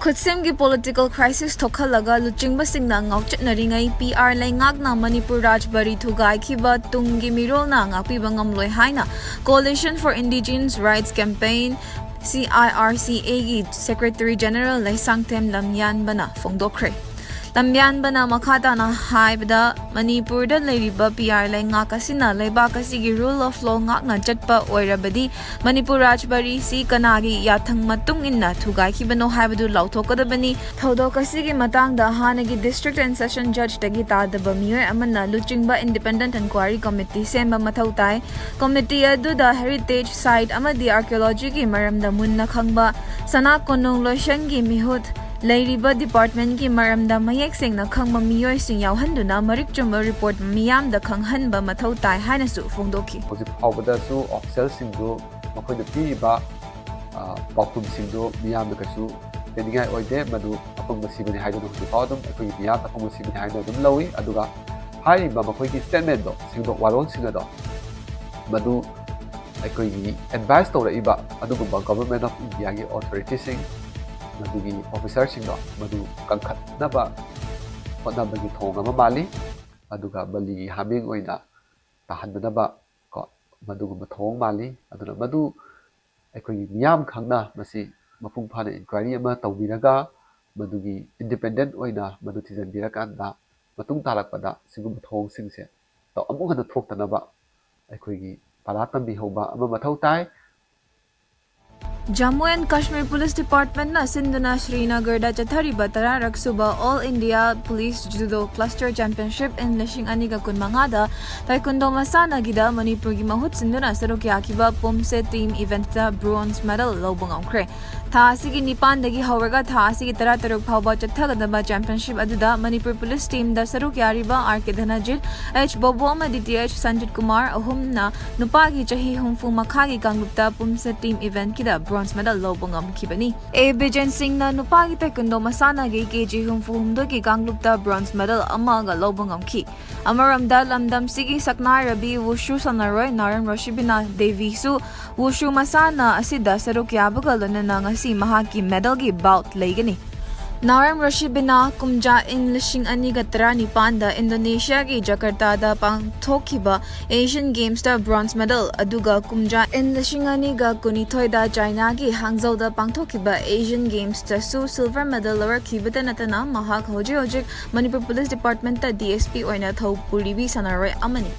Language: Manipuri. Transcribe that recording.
Khutsimgi political crisis thokhalaga luchingba ngauchatnaringai PR laingakna Manipur Rajbari thugai khiba tunggi mirolna ngakpiba ngamloi haina Coalition for Indigenous Rights Campaign CIRCA gi Secretary General Laisangtem Lamyan bana phongdokre. Lamyan bana makata na haibda Manipur da leiriba PR laingak asina leibak asigi rule of law ngakna chatpa oirabadi Manipur Rajbari si kanagi yathang matung inna thugai khibano haibadu lauthokadabani thodok asigi matangda hanagi district and session judge tagi tadaba miyoy amana luchingba independent inquiry committee semba mathau tai committee aduda heritage site amadi archaeology gi maramda munna khangba sana konong loishangi mihut Lairiba Department ki maramda mayek singna khangma miyoy sing yawhanduna marik chumba report miyamda khanghanba mathau tai haina su phongdokhi. Hojik phawbada su official singdu makhoi da piba pakum singdu miyamda kasu teningai oide madu apung masibani haida do phawdum ekoi miyam apung masibani haida dum lawi aduga hai ba makhoi ki statement do singdo warol singado madu ekoi advice to raiba adugu government of India gi authorities sing Madugi officer singdo madu kangkhat naba hotnabagi thong ama mali aduga bali haming oina tahanba ko madugu thong mali aduna madu aikoi miyam khangna masi mapung phana inquiry ama tawbiraga madugi independent oina madu thijanbirakanda matung tarakpada sigum thong singse to amuk hana thoktanaba aikoi gi palatambi hoba ama mathau tai Jammu and Kashmir Police Department na Sindhuna Srinagar da chathariba tararak suba All India Police Judo Cluster Championship in Lishing Aniga Kunmanga da Taekwondo Masana gida Manipur gi mahut Sindhuna sarukya akiba Pomse team event da bronze medal lobong amkre. Tha asigi nipan dagi hauraga tha asigi tarataruk phawba chathagadaba championship aduda Manipur Police team da sarukya riba RK Dhanajit H Boboma DTH Sanjit Kumar ahumna nupagi chahi humfu makhagi kanglupta Pomse team event kida bronze medal lobong amkibani. A Bijan Singh na nupagi taekwondo masana gi KG humfu humdo gi kanglupta bronze medal amaga lobong amki. Amaramda lamdam sigi sakna rabi wushu sanaroy naran roshibina devi su wushu masana asida sarukya bagalona ngasi mahaki medal gi bout legani. Naram Rashibina Kumja in Lishing Anigatara Nipanda Indonesia gi Jakarta da pangthokiba Asian Games da bronze medal aduga Kumja in Lishing Aniga Kunithoy da China gi Hangzhou da pangthokiba Asian Games da su silver medal lara kibata natana mahak hojik Manipur Police Department da DSP oina thau puribi sanaroy amani.